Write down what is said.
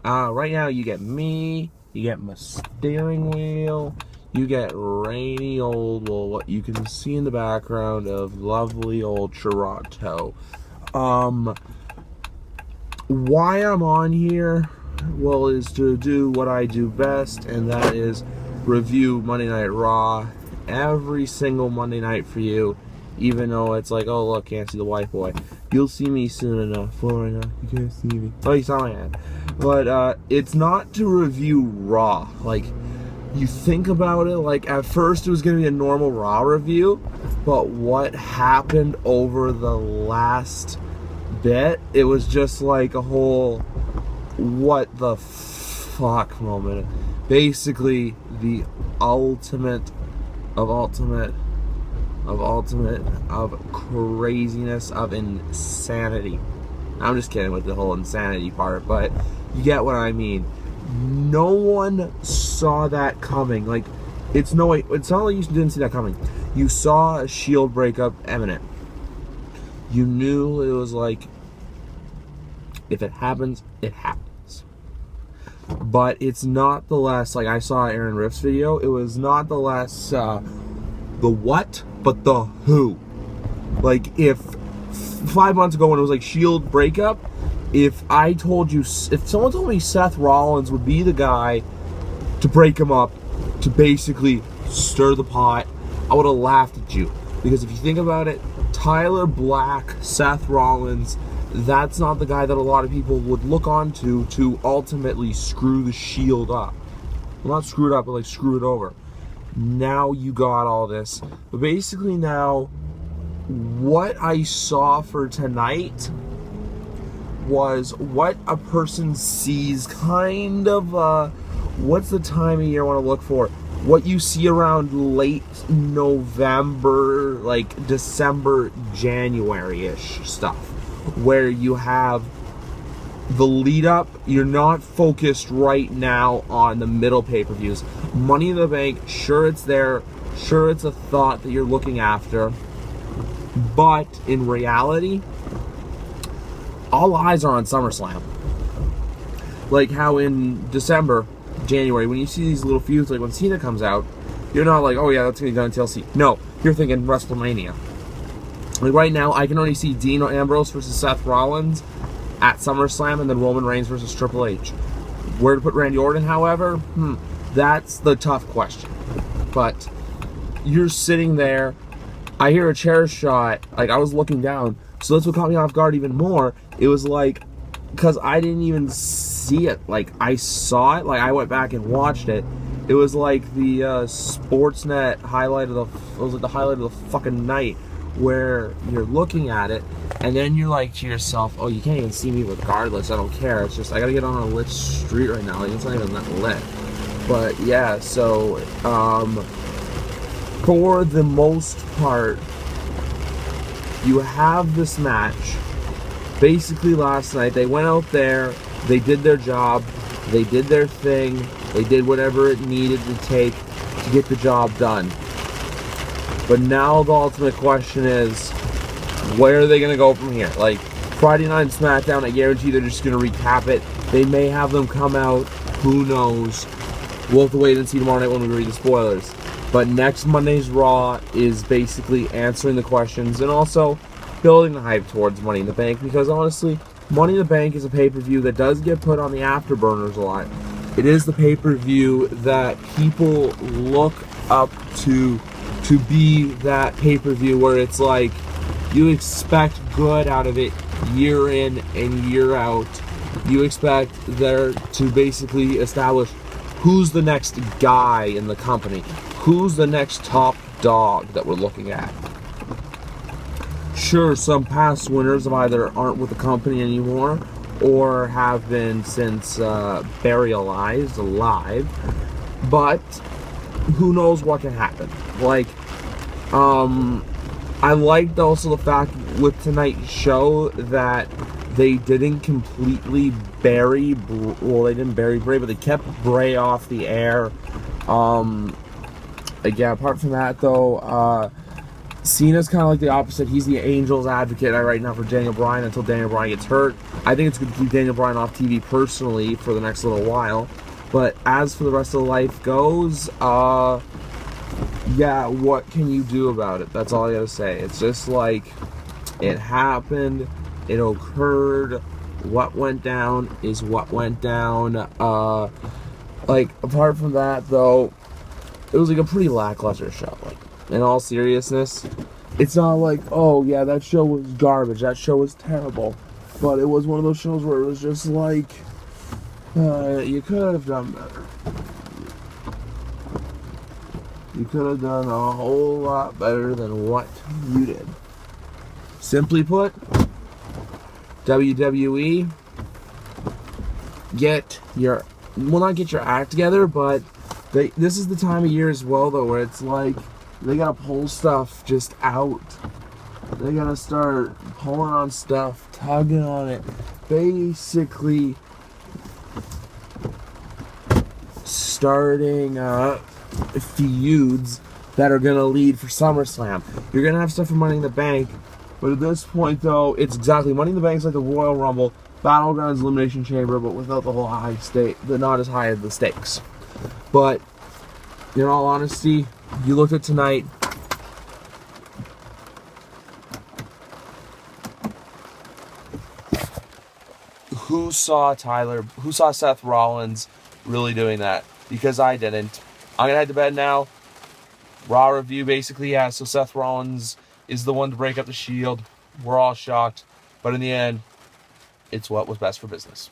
Right now you get me, you get my steering wheel, you get rainy old, well, what you can see in the background of lovely old Toronto. Why I'm on here, well, is to do what I do best, and that is review Monday Night Raw every single Monday night for you, even though it's like, oh look, can't see the white boy. You'll see me soon enough. Well, right now, you can't see me. Oh, you saw my hand. But it's not to review Raw. Like, you think about it, like at first it was going to be a normal Raw review, but what happened over the last bit, it was just like a whole what the fuck moment. Basically the ultimate of craziness, of insanity. I'm just kidding with the whole insanity part, but you get what I mean. No one saw that coming. Like, it's not like you didn't see that coming. You saw a Shield breakup imminent. You knew it was like, if it happens, it happens. But it's not the less, like I saw Aaron Riff's video, it was not the less the what, but the who. Like, if 5 months ago when it was like Shield breakup, if someone told me Seth Rollins would be the guy to break him up, to basically stir the pot, I would have laughed at you. Because if you think about it, Tyler Black, Seth Rollins, that's not the guy that a lot of people would look onto to ultimately screw the Shield up. Well, not screw it up, but like screw it over. Now you got all this. But basically now, what I saw for tonight was what a person sees, kind of, what's the time of year I want to look for? What you see around late November, like December, January-ish stuff, where you have the lead up. You're not focused right now on the middle pay-per-views. Money in the Bank, sure it's there, sure it's a thought that you're looking after, but in reality, all eyes are on SummerSlam. Like how in December, January, when you see these little feuds, like when Cena comes out, you're not like, oh yeah, that's gonna be done in TLC. No, you're thinking WrestleMania. Like right now, I can only see Dean Ambrose versus Seth Rollins at SummerSlam, and then Roman Reigns versus Triple H. Where to put Randy Orton, however, that's the tough question. But you're sitting there, I hear a chair shot, like I was looking down, so that's what caught me off guard even more. It was like, because I didn't even see it, like I saw it, like I went back and watched it. It was like the Sportsnet highlight of the highlight of the fucking night, where you're looking at it, and then you're like to yourself, oh, you can't even see me regardless, I don't care, it's just, I gotta get on a lit street right now, like, it's not even that lit. But yeah, so, for the most part, you have this match. Basically last night, they went out there, they did their job, they did their thing, they did whatever it needed to take to get the job done. But now the ultimate question is, where are they going to go from here? Like, Friday Night SmackDown, I guarantee they're just going to recap it. They may have them come out, who knows. We'll have to wait and see tomorrow night when we read the spoilers. But next Monday's Raw is basically answering the questions and also building the hype towards Money in the Bank, because honestly, Money in the Bank is a pay-per-view that does get put on the afterburners a lot. It is the pay-per-view that people look up to be that pay-per-view where it's like you expect good out of it year in and year out. You expect there to basically establish who's the next guy in the company, who's the next top dog that we're looking at. Sure, some past winners either aren't with the company anymore or have been since burialized alive, but who knows what can happen. Like, I liked also the fact with tonight's show that they didn't completely bury, well, they didn't bury Bray, but they kept Bray off the air. Again, apart from that though, Cena's kind of like the opposite. He's the Angel's advocate right now for Daniel Bryan until Daniel Bryan gets hurt. I think it's going to keep Daniel Bryan off TV personally for the next little while. But as for the rest of the life goes, yeah, what can you do about it? That's all I gotta say. It's just like, it happened, it occurred, what went down is what went down. Like, apart from that, though, it was like a pretty lackluster show. Like, in all seriousness, it's not like, oh yeah, that show was garbage, that show was terrible. But it was one of those shows where it was just like, you could have done better. You could have done a whole lot better than what you did. Simply put, WWE, not get your act together, but this is the time of year as well, though, where it's like, they gotta pull stuff just out. They gotta start pulling on stuff, tugging on it, basically starting feuds that are going to lead for SummerSlam. You're going to have stuff for Money in the Bank, but at this point, though, it's exactly Money in the Bank's like the Royal Rumble, Battlegrounds, Elimination Chamber, but without the whole not as high as the stakes. But in all honesty, you looked at tonight, who saw Seth Rollins really doing that? Because I didn't. I'm going to head to bed now. Raw review basically, yeah, so Seth Rollins is the one to break up the Shield. We're all shocked. But in the end, it's what was best for business.